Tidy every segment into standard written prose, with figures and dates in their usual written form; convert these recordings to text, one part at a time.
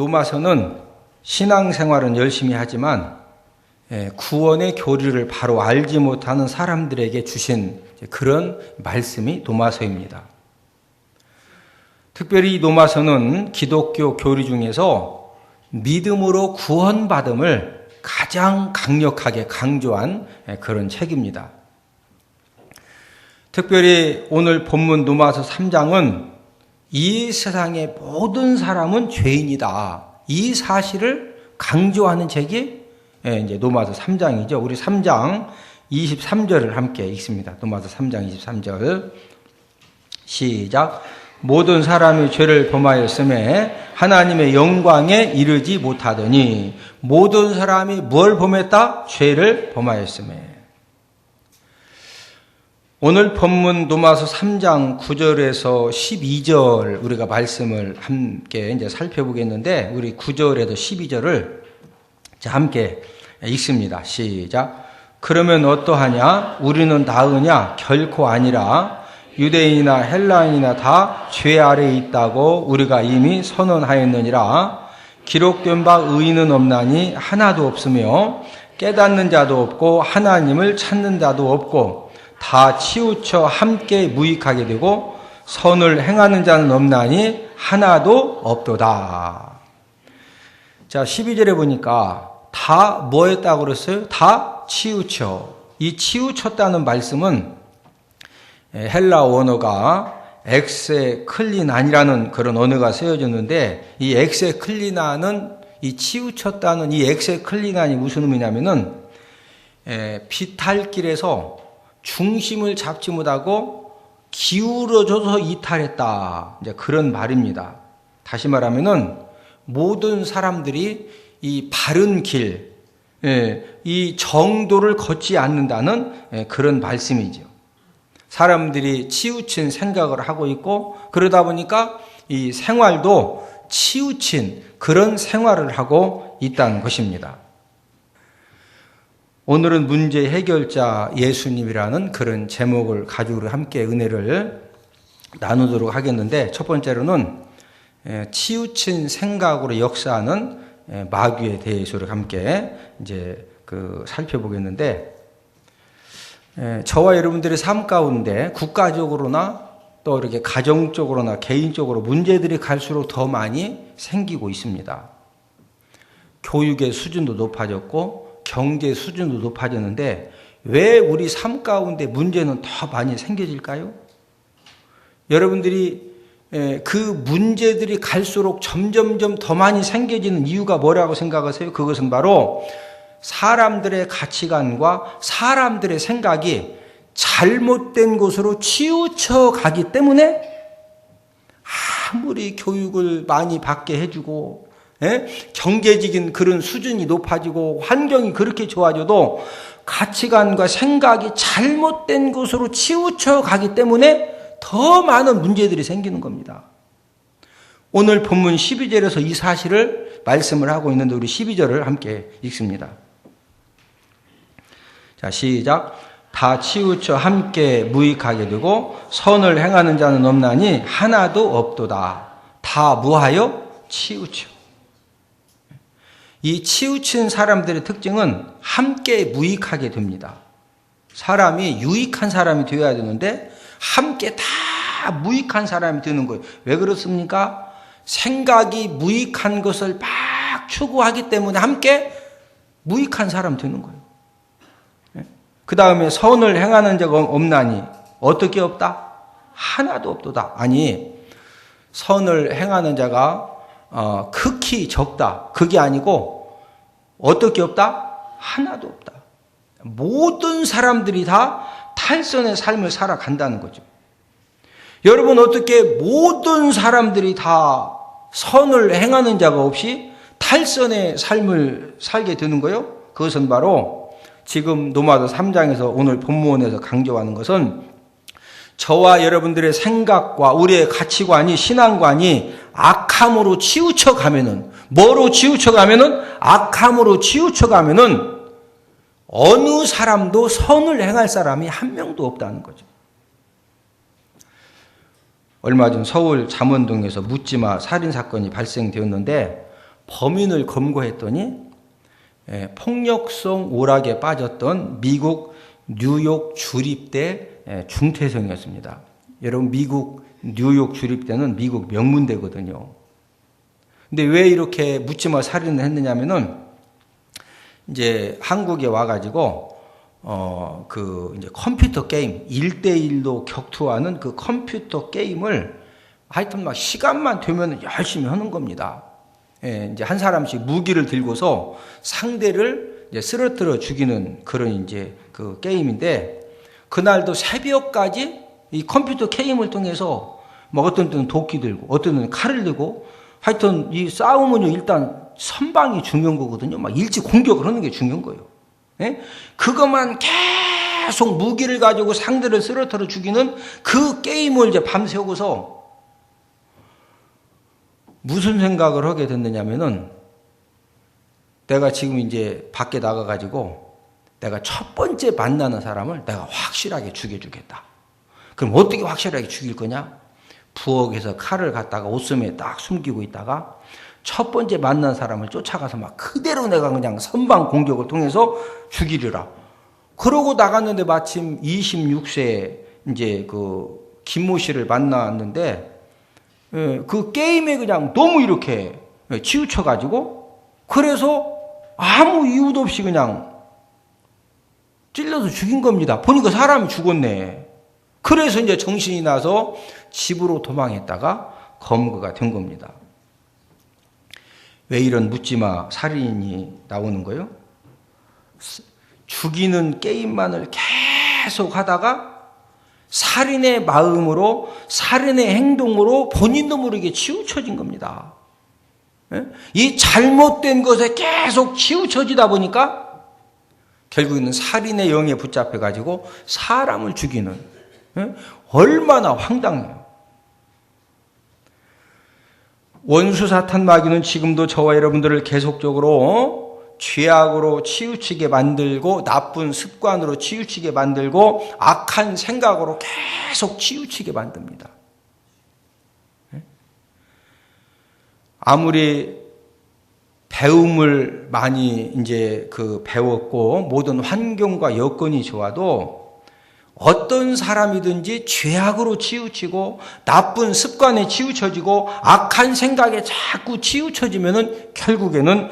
노마서는 신앙생활은 열심히 하지만 구원의 교리를 바로 알지 못하는 사람들에게 주신 그런 말씀이 노마서입니다. 특별히 이 노마서는 기독교 교리 중에서 믿음으로 구원받음을 가장 강력하게 강조한 그런 책입니다. 특별히 오늘 본문 노마서 3장은 이 세상의 모든 사람은 죄인이다. 이 사실을 강조하는 책이 이제 노마서 3장이죠. 우리 3장 23절을 함께 읽습니다. 노마서 3장 23절. 시작. 모든 사람이 죄를 범하였음에 하나님의 영광에 이르지 못하더니 모든 사람이 뭘 범했다? 죄를 범하였음에. 오늘 본문 노마서 3장 9절에서 12절 우리가 말씀을 함께 이제 살펴보겠는데 우리 9절에서 12절을 함께 읽습니다. 시작. 그러면 어떠하냐? 우리는 나으냐? 결코 아니라 유대인이나 헬라인이나 다 죄 아래에 있다고 우리가 이미 선언하였느니라. 기록된 바 의인은 없나니 하나도 없으며 깨닫는 자도 없고 하나님을 찾는 자도 없고 다 치우쳐 함께 무익하게 되고 선을 행하는 자는 없나니 하나도 없도다. 자, 12절에 보니까 다 뭐 했다고 그랬어요? 다 치우쳐. 이 치우쳤다는 말씀은 헬라 언어가 엑세클리난이라는 그런 언어가 쓰여졌는데 이 엑세클리난은 이 치우쳤다는 이 엑세클리난이 무슨 의미냐면은 비탈길에서 중심을 잡지 못하고 기울어져서 이탈했다. 이제 그런 말입니다. 다시 말하면은 모든 사람들이 이 바른 길, 이 정도를 걷지 않는다는 그런 말씀이죠. 사람들이 치우친 생각을 하고 있고 그러다 보니까 이 생활도 치우친 그런 생활을 하고 있다는 것입니다. 오늘은 문제 해결자 예수님이라는 그런 제목을 가지고 함께 은혜를 나누도록 하겠는데 첫 번째로는 치우친 생각으로 역사하는 마귀에 대해서 함께 이제 살펴보겠는데 저와 여러분들의 삶 가운데 국가적으로나 또 이렇게 가정적으로나 개인적으로 문제들이 갈수록 더 많이 생기고 있습니다. 교육의 수준도 높아졌고 경제 수준도 높아졌는데 왜 우리 삶 가운데 문제는 더 많이 생겨질까요? 여러분들이 그 문제들이 갈수록 점점점 더 많이 생겨지는 이유가 뭐라고 생각하세요? 그것은 바로 사람들의 가치관과 사람들의 생각이 잘못된 곳으로 치우쳐 가기 때문에 아무리 교육을 많이 받게 해주고 경제적인 그런 수준이 높아지고 환경이 그렇게 좋아져도 가치관과 생각이 잘못된 곳으로 치우쳐 가기 때문에 더 많은 문제들이 생기는 겁니다. 오늘 본문 12절에서 이 사실을 말씀을 하고 있는데 우리 12절을 함께 읽습니다. 자, 시작. 다 치우쳐 함께 무익하게 되고 선을 행하는 자는 없나니 하나도 없도다. 다 무하여 치우쳐. 이 치우친 사람들의 특징은 함께 무익하게 됩니다. 사람이 유익한 사람이 되어야 되는데 함께 다 무익한 사람이 되는 거예요. 왜 그렇습니까? 생각이 무익한 것을 막 추구하기 때문에 함께 무익한 사람 되는 거예요. 그 다음에 선을 행하는 자가 없나니 어떻게 없다? 하나도 없도다. 아니 선을 행하는 자가 극히 적다. 그게 아니고 어떻게 없다? 하나도 없다. 모든 사람들이 다 탈선의 삶을 살아간다는 거죠. 여러분 어떻게 모든 사람들이 다 선을 행하는 자가 없이 탈선의 삶을 살게 되는 거예요? 그것은 바로 지금 노마서 3장에서 오늘 본문에서 강조하는 것은 저와 여러분들의 생각과 우리의 가치관이 신앙관이 악함으로 치우쳐 가면은 뭐로 치우쳐 가면은 악함으로 치우쳐 가면은 어느 사람도 선을 행할 사람이 한 명도 없다는 거죠. 얼마 전 서울 잠원동에서 묻지마 살인사건이 발생되었는데 범인을 검거했더니 폭력성 오락에 빠졌던 미국 뉴욕 주립대 중퇴생이었습니다. 여러분, 미국 뉴욕 주립대는 미국 명문대거든요. 근데 왜 이렇게 묻지마 살인을 했느냐면은 이제 한국에 와가지고 이제 컴퓨터 게임 1대1로 격투하는 그 컴퓨터 게임을 하여튼 막 시간만 되면 열심히 하는 겁니다. 이제 한 사람씩 무기를 들고서 상대를 이제 쓰러뜨려 죽이는 그런 이제 그 게임인데, 그날도 새벽까지 이 컴퓨터 게임을 통해서 뭐 어떤 때는 도끼 들고 어떤 때는 칼을 들고, 하여튼 이 싸움은요 일단 선방이 중요한 거거든요. 막 일찍 공격을 하는 게 중요한 거예요. 그것만 계속 무기를 가지고 상대를 쓰러뜨려 죽이는 그 게임을 이제 밤새우고서 무슨 생각을 하게 됐느냐면은, 내가 지금 이제 밖에 나가가지고 내가 첫 번째 만나는 사람을 내가 확실하게 죽여주겠다. 그럼 어떻게 확실하게 죽일 거냐? 부엌에서 칼을 갖다가 옷소매에 딱 숨기고 있다가 첫 번째 만난 사람을 쫓아가서 막 그대로 내가 그냥 선방 공격을 통해서 죽이리라. 그러고 나갔는데 마침 26세 이제 그 김모 씨를 만났는데, 그 게임에 그냥 너무 이렇게 치우쳐가지고, 그래서 아무 이유도 없이 그냥 찔러서 죽인 겁니다. 보니까 사람이 죽었네. 그래서 이제 정신이 나서 집으로 도망했다가 검거가 된 겁니다. 왜 이런 묻지마 살인이 나오는 거예요? 죽이는 게임만을 계속 하다가 살인의 마음으로, 살인의 행동으로 본인도 모르게 치우쳐진 겁니다. 이 잘못된 것에 계속 치우쳐지다 보니까 결국에는 살인의 영에 붙잡혀가지고 사람을 죽이는, 얼마나 황당해요. 원수 사탄 마귀는 지금도 저와 여러분들을 계속적으로 죄악으로 치우치게 만들고, 나쁜 습관으로 치우치게 만들고, 악한 생각으로 계속 치우치게 만듭니다. 아무리 배움을 많이 이제 배웠고 모든 환경과 여건이 좋아도 어떤 사람이든지 죄악으로 치우치고 나쁜 습관에 치우쳐지고 악한 생각에 자꾸 치우쳐지면은 결국에는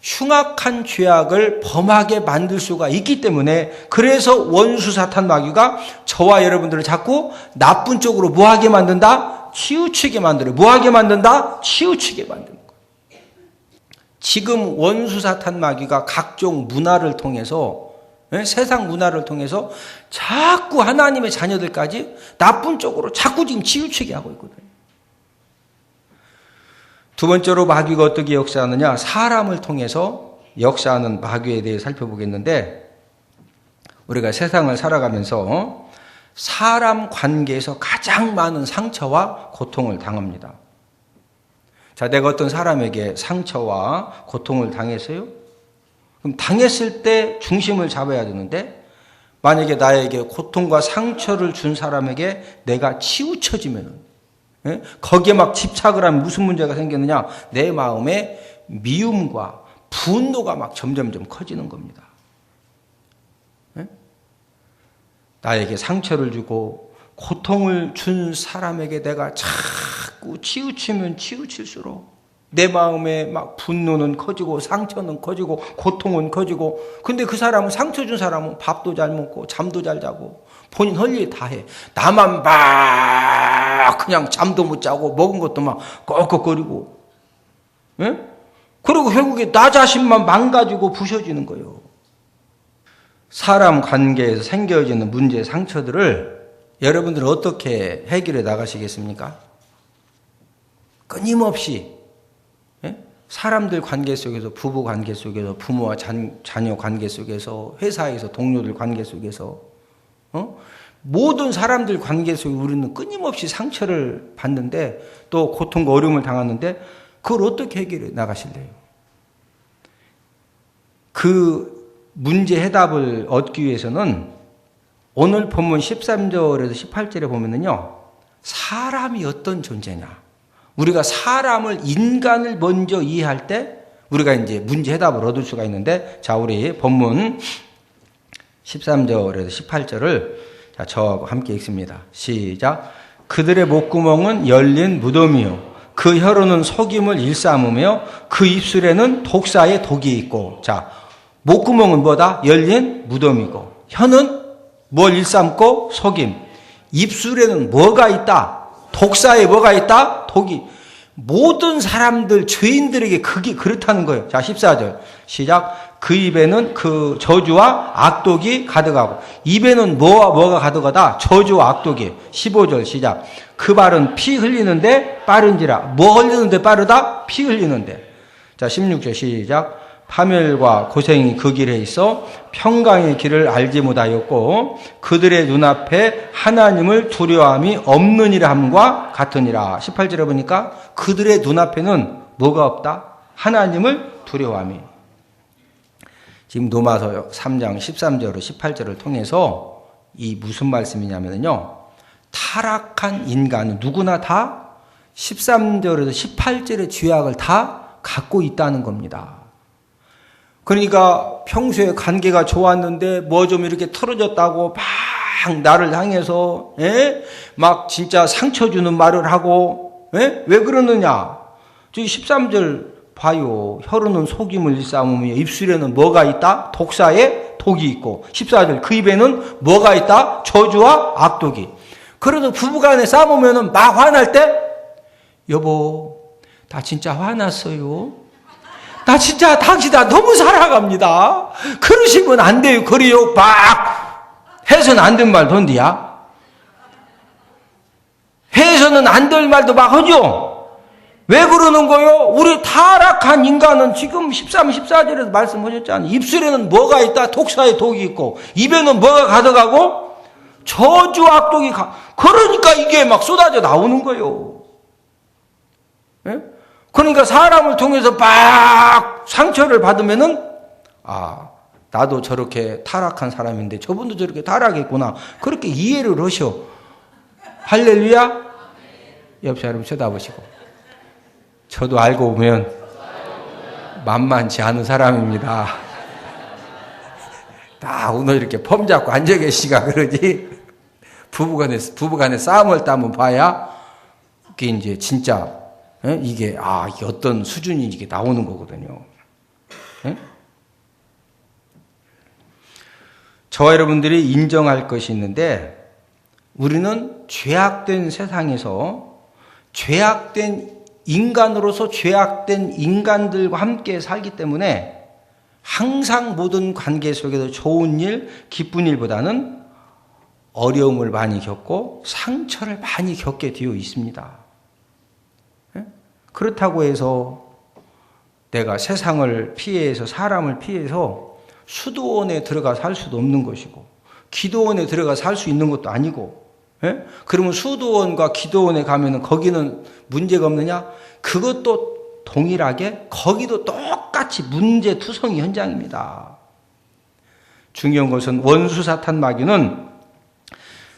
흉악한 죄악을 범하게 만들 수가 있기 때문에, 그래서 원수 사탄 마귀가 저와 여러분들을 자꾸 나쁜 쪽으로 뭐하게 만든다? 치우치게 만들어요. 뭐하게 만든다? 치우치게 만드는 거예요. 지금 원수 사탄 마귀가 각종 문화를 통해서, 세상 문화를 통해서 자꾸 하나님의 자녀들까지 나쁜 쪽으로 자꾸 지금 치우치게 하고 있거든요. 두 번째로 마귀가 어떻게 역사하느냐? 사람을 통해서 역사하는 마귀에 대해 살펴보겠는데, 우리가 세상을 살아가면서 사람 관계에서 가장 많은 상처와 고통을 당합니다. 자, 내가 어떤 사람에게 상처와 고통을 당했어요? 그럼 당했을 때 중심을 잡아야 되는데, 만약에 나에게 고통과 상처를 준 사람에게 내가 치우쳐지면은, 거기에 막 집착을 하면 무슨 문제가 생겼느냐? 내 마음에 미움과 분노가 막 점점점 커지는 겁니다. 나에게 상처를 주고 고통을 준 사람에게 내가 자꾸 치우치면 치우칠수록 내 마음에 막 분노는 커지고 상처는 커지고 고통은 커지고, 근데 그 사람은, 상처 준 사람은 밥도 잘 먹고 잠도 잘 자고 본인 할 일 다 해. 나만 막 그냥 잠도 못 자고 먹은 것도 막 꺽꺽거리고, 그리고 결국에 나 자신만 망가지고 부셔지는 거예요. 사람 관계에서 생겨지는 문제, 상처들을 여러분들은 어떻게 해결해 나가시겠습니까? 끊임없이 사람들 관계 속에서, 부부 관계 속에서, 부모와 자녀 관계 속에서, 회사에서 동료들 관계 속에서, 모든 사람들 관계 속에 우리는 끊임없이 상처를 받는데, 또 고통과 어려움을 당하는데, 그걸 어떻게 해결해 나가실래요? 그 문제 해답을 얻기 위해서는 오늘 본문 13절에서 18절에 보면은요, 사람이 어떤 존재냐, 우리가 인간을 먼저 이해할 때 우리가 이제 문제 해답을 얻을 수가 있는데, 자, 우리 본문 13절에서 18절을 자, 저하고 함께 읽습니다. 시작. 그들의 목구멍은 열린 무덤이요 그 혀로는 속임을 일삼으며 그 입술에는 독사의 독이 있고. 자, 목구멍은 뭐다? 열린 무덤이고, 혀는 뭘 일삼고? 속임. 입술에는 뭐가 있다? 독사에 뭐가 있다? 독이. 모든 사람들, 죄인들에게 그게 그렇다는 거예요. 자, 14절 시작. 그 입에는 그 저주와 악독이 가득하고. 입에는 뭐가 가득하다? 저주와 악독이. 15절 시작. 그 발은 피 흘리는데 빠른지라. 뭐 흘리는데 빠르다? 피 흘리는데. 자, 16절 시작. 파멸과 고생이 그 길에 있어 평강의 길을 알지 못하였고 그들의 눈앞에 하나님을 두려워함이 없느니라 함과 같으니라. 18절에 보니까 그들의 눈앞에는 뭐가 없다? 하나님을 두려워함이. 지금 로마서 3장 13절로 18절을 통해서 이 무슨 말씀이냐면요, 타락한 인간은 누구나 다 13절에서 18절의 죄악을 다 갖고 있다는 겁니다. 그러니까 평소에 관계가 좋았는데 뭐 좀 이렇게 틀어졌다고 막 나를 향해서 막 진짜 상처 주는 말을 하고, 왜 그러느냐? 저기 13절 봐요. 혀로는 속임을 일삼으며 입술에는 뭐가 있다? 독사의 독이 있고. 14절 그 입에는 뭐가 있다? 저주와 악독이. 그래도 부부간에 싸우면은 막 화날 때, 여보, 나 진짜 화났어요. 나 진짜 당신 나 너무 사랑합니다. 그러시면 안 돼요. 그래요. 막 해서는 안 된 말 던디야. 해서는 안 될 말도 막 하죠. 왜 그러는 거요? 우리 타락한 인간은 지금 13, 14절에서 말씀하셨잖아요. 입술에는 뭐가 있다? 독사의 독이 있고, 입에는 뭐가 가득하고? 저주 악독이 그러니까 이게 막 쏟아져 나오는 거예요. 예? 그러니까 사람을 통해서 막 상처를 받으면은, 나도 저렇게 타락한 사람인데 저분도 저렇게 타락했구나. 그렇게 이해를 하셔. 할렐루야? 옆 사람 쳐다보시고. 저도 알고 보면 만만치 않은 사람입니다. 다 오늘 이렇게 폼 잡고 앉아 계시가 그러지. 부부간에 싸움을 따면 봐야 이게 이제 진짜 이게 어떤 수준이 이게 나오는 거거든요. 저와 여러분들이 인정할 것이 있는데, 우리는 죄악된 세상에서 죄악된 인간으로서 죄악된 인간들과 함께 살기 때문에 항상 모든 관계 속에서 좋은 일, 기쁜 일보다는 어려움을 많이 겪고 상처를 많이 겪게 되어 있습니다. 그렇다고 해서 내가 세상을 피해서, 사람을 피해서 수도원에 들어가 살 수도 없는 것이고, 기도원에 들어가 살 수 있는 것도 아니고. 그러면 수도원과 기도원에 가면은 거기는 문제가 없느냐? 그것도 동일하게 거기도 똑같이 문제투성이 현장입니다. 중요한 것은 원수 사탄 마귀는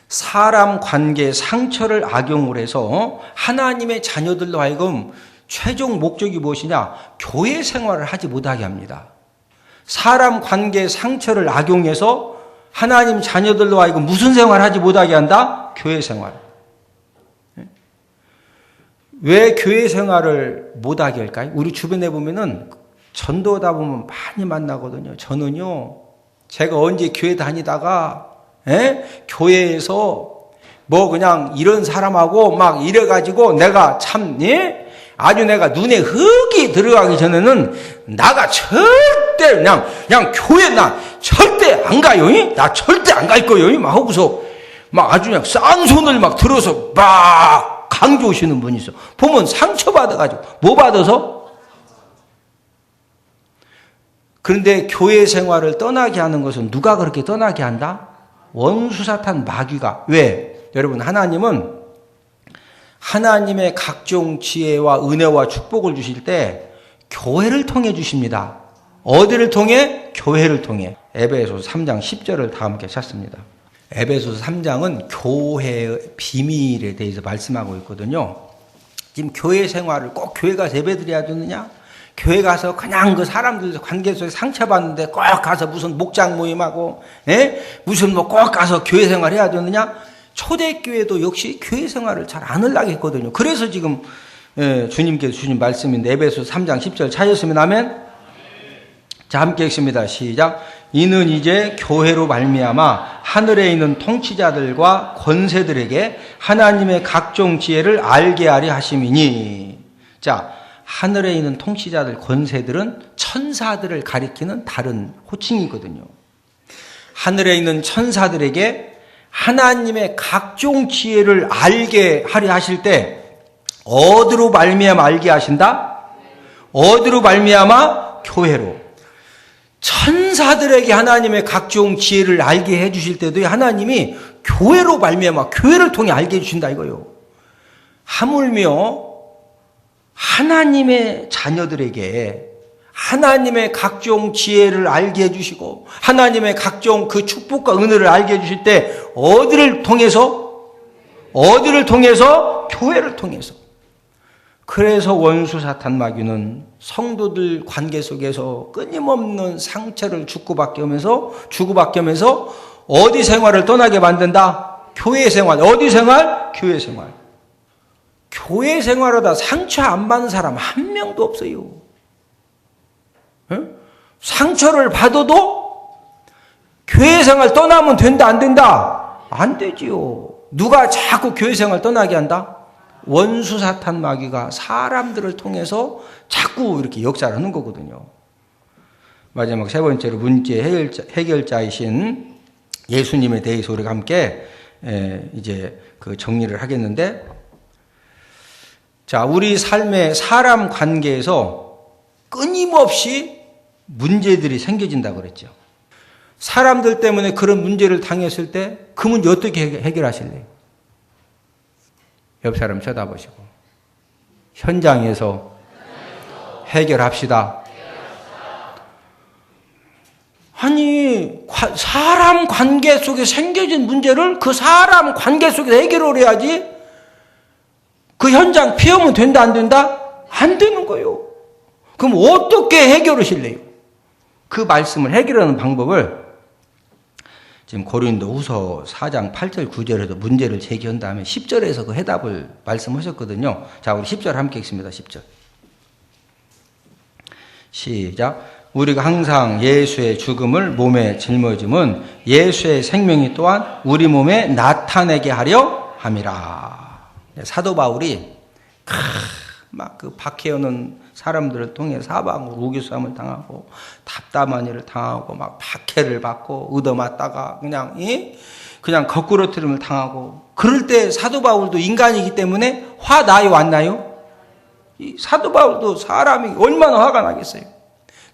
사람 관계에 상처를 악용을 해서 하나님의 자녀들로 하여금 최종 목적이 무엇이냐? 교회 생활을 하지 못하게 합니다. 사람 관계에 상처를 악용해서 하나님 자녀들로 하여금 무슨 생활을 하지 못하게 한다? 교회 생활. 왜 교회 생활을 못하게 할까요? 우리 주변에 보면은 전도다 보면 많이 만나거든요. 저는요, 제가 언제 교회 다니다가 교회에서 뭐 그냥 이런 사람하고 막 이래가지고 내가 참 아주 내가 눈에 흙이 들어가기 전에는 나가 절대 그냥 교회 나 절대 안 가요. 나 절대 안 갈 거예요. 막 하고서 막 아주 그냥 싼 손을 막 들어서 막 강조하시는 분이 있어. 보면 상처받아가지고. 뭐 받아서? 그런데 교회 생활을 떠나게 하는 것은 누가 그렇게 떠나게 한다? 원수 사탄 마귀가. 왜? 여러분, 하나님은 하나님의 각종 지혜와 은혜와 축복을 주실 때 교회를 통해 주십니다. 어디를 통해? 교회를 통해. 에베소서 3장 10절을 다 함께 찾습니다. 에베소서 3장은 교회의 비밀에 대해서 말씀하고 있거든요. 지금 교회 생활을 꼭 교회 가서 예배드려야 되느냐? 교회 가서 그냥 그 사람들 관계 속에 상처받는데 꼭 가서 무슨 목장 모임하고, 무슨 뭐 꼭 가서 교회 생활 해야 되느냐? 초대교회도 역시 교회 생활을 잘 안 하려고 했거든요. 그래서 지금 주님께서 주신 말씀인데 에베소 3장 10절 찾으시면 아멘? 자, 함께 읽습니다. 시작. 이는 이제 교회로 말미암아 하늘에 있는 통치자들과 권세들에게 하나님의 각종 지혜를 알게 하려 하심이니. 자, 하늘에 있는 통치자들, 권세들은 천사들을 가리키는 다른 호칭이거든요. 하늘에 있는 천사들에게 하나님의 각종 지혜를 알게 하려 하실 때 어디로 말미암아 알게 하신다? 어디로 말미암아? 교회로. 천사들에게 하나님의 각종 지혜를 알게 해주실 때도 하나님이 교회로 말미암아 교회를 통해 알게 해주신다 이거요. 하물며 하나님의 자녀들에게 하나님의 각종 지혜를 알게 해주시고 하나님의 각종 그 축복과 은혜를 알게 해주실 때 어디를 통해서? 교회를 통해서. 그래서 원수 사탄 마귀는 성도들 관계 속에서 끊임없는 상처를 주고받게 하면서 어디 생활을 떠나게 만든다? 교회 생활. 어디 생활? 교회 생활. 교회 생활하다 상처 안 받는 사람 한 명도 없어요. 상처를 받아도 교회 생활 떠나면 된다 안 된다? 안 되지요. 누가 자꾸 교회 생활 떠나게 한다? 원수 사탄 마귀가 사람들을 통해서 자꾸 이렇게 역사를 하는 거거든요. 마지막 세 번째로 문제 해결자이신 예수님에 대해서 우리가 함께 이제 그 정리를 하겠는데, 자, 우리 삶의 사람 관계에서 끊임없이 문제들이 생겨진다고 그랬죠. 사람들 때문에 그런 문제를 당했을 때 그 문제 어떻게 해결하실래요? 옆 사람 쳐다보시고 현장에서 해결합시다. 아니, 사람 관계 속에 생겨진 문제를 그 사람 관계 속에서 해결을 해야지 그 현장 피하면 된다 안 된다? 안 되는 거예요. 그럼 어떻게 해결하실래요? 그 말씀을 해결하는 방법을 지금 고린도후서 4장 8절 9절에도 문제를 제기한 다음에 10절에서 그 해답을 말씀하셨거든요. 자, 우리 10절 함께 읽습니다. 10절. 시작. 우리가 항상 예수의 죽음을 몸에 짊어짐은 예수의 생명이 또한 우리 몸에 나타내게 하려 함이라. 사도 바울이 막 그 박해하는 사람들을 통해 사방으로 우겨싸움을 당하고 답답한 일을 당하고 막 박해를 받고 얻어맞다가 그냥 거꾸로뜨림을 당하고, 그럴 때 사도 바울도 인간이기 때문에 화 나요 안 나요? 이 사도 바울도 사람이 얼마나 화가 나겠어요.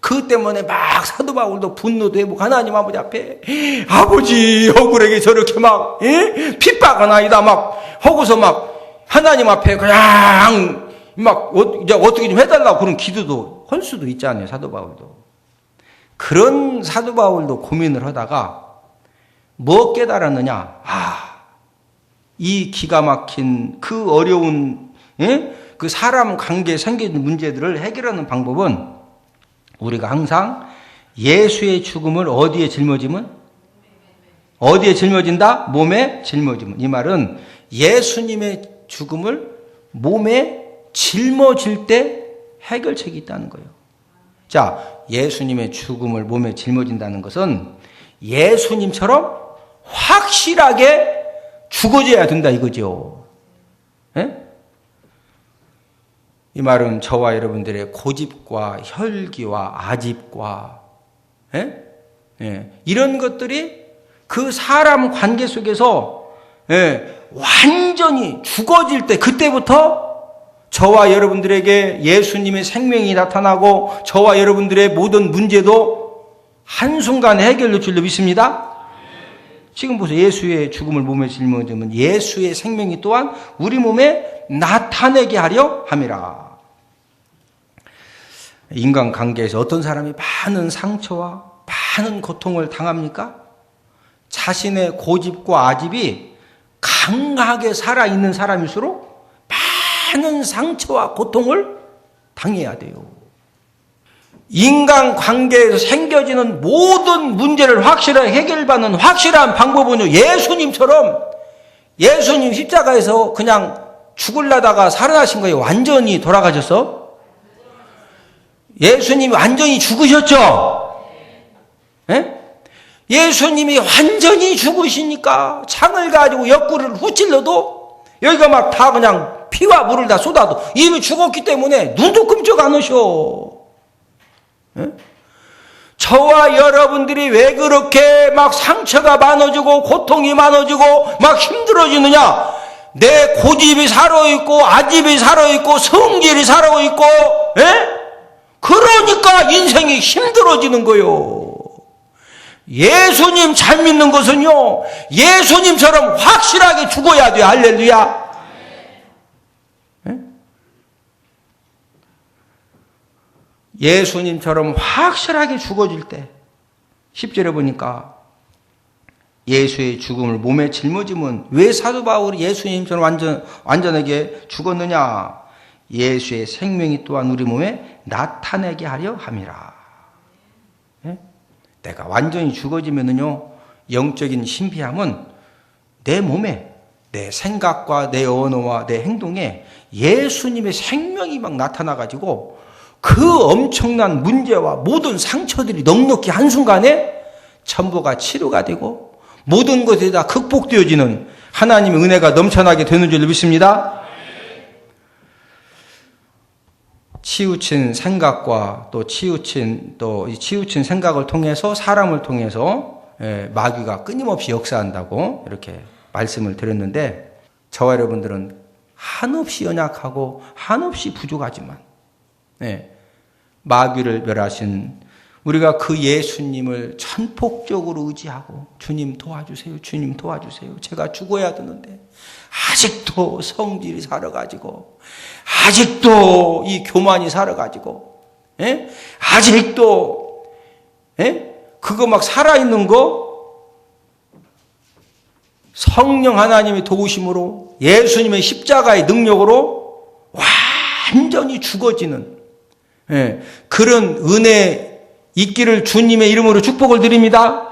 그 때문에 막 사도 바울도 분노도 해보고 하나님 아버지 앞에 아버지 억울하게 저렇게 막 핍박은 아니다 막 하고서 막 하나님 앞에 그냥 막 이제 어떻게 좀 해달라고 그런 기도도 할 수도 있잖아요. 사도 바울도. 그런 사도 바울도 고민을 하다가 뭐 깨달았느냐? 이 기가 막힌 그 어려운 그 사람 관계에 생기는 문제들을 해결하는 방법은 우리가 항상 예수의 죽음을 어디에 짊어지면? 어디에 짊어진다? 몸에 짊어지면. 이 말은 예수님의 죽음을 몸에 짊어질 때 해결책이 있다는 거예요. 자, 예수님의 죽음을 몸에 짊어진다는 것은 예수님처럼 확실하게 죽어져야 된다 이거죠. 이 말은 저와 여러분들의 고집과 혈기와 아집과 이런 것들이 그 사람 관계 속에서 완전히 죽어질 때, 그때부터 저와 여러분들에게 예수님의 생명이 나타나고 저와 여러분들의 모든 문제도 한순간에 해결될 줄로 믿습니다. 지금 보세요. 예수의 죽음을 몸에 짊어지면 예수의 생명이 또한 우리 몸에 나타내게 하려 함이라. 인간관계에서 어떤 사람이 많은 상처와 많은 고통을 당합니까? 자신의 고집과 아집이 강하게 살아있는 사람일수록 많은 상처와 고통을 당해야 돼요. 인간관계에서 생겨지는 모든 문제를 확실하게 해결받는 확실한 방법은요, 예수님 십자가에서 그냥 죽으려다가 살아나신 거예요. 완전히 돌아가셔서. 예수님이 완전히 죽으셨죠? 예? 예수님이 완전히 죽으시니까 창을 가지고 옆구리를 후찔러도 여기가 막 다 그냥 피와 물을 다 쏟아도 이미 죽었기 때문에 눈도 끔찍 안 하셔. 예? 저와 여러분들이 왜 그렇게 막 상처가 많아지고 고통이 많아지고 막 힘들어지느냐? 내 고집이 살아있고 아집이 살아있고 성질이 살아있고, 예? 그러니까 인생이 힘들어지는 거요. 예수님 잘 믿는 것은요, 예수님처럼 확실하게 죽어야 돼요. 할렐루야. 예? 예수님처럼 확실하게 죽어질 때 10절에 보니까 예수의 죽음을 몸에 짊어지면 왜 사도 바울이 예수님처럼 완전하게 죽었느냐? 예수의 생명이 또한 우리 몸에 나타내게 하려 함이라. 예? 내가 완전히 죽어지면은요, 영적인 신비함은 내 몸에, 내 생각과 내 언어와 내 행동에 예수님의 생명이 막 나타나가지고 그 엄청난 문제와 모든 상처들이 넉넉히 한순간에 전부가 치료가 되고 모든 것이 다 극복되어지는 하나님의 은혜가 넘쳐나게 되는 줄 믿습니다. 치우친 생각과 또 치우친 생각을 통해서 사람을 통해서 마귀가 끊임없이 역사한다고 이렇게 말씀을 드렸는데, 저와 여러분들은 한없이 연약하고 한없이 부족하지만 마귀를 멸하신 우리가 그 예수님을 전폭적으로 의지하고 주님 도와주세요, 주님 도와주세요. 제가 죽어야 되는데 아직도 성질이 살아가지고, 아직도 이 교만이 살아가지고, 아직도 그거 막 살아있는 거 성령 하나님의 도우심으로 예수님의 십자가의 능력으로 완전히 죽어지는 그런 은혜 있기를 주님의 이름으로 축복을 드립니다.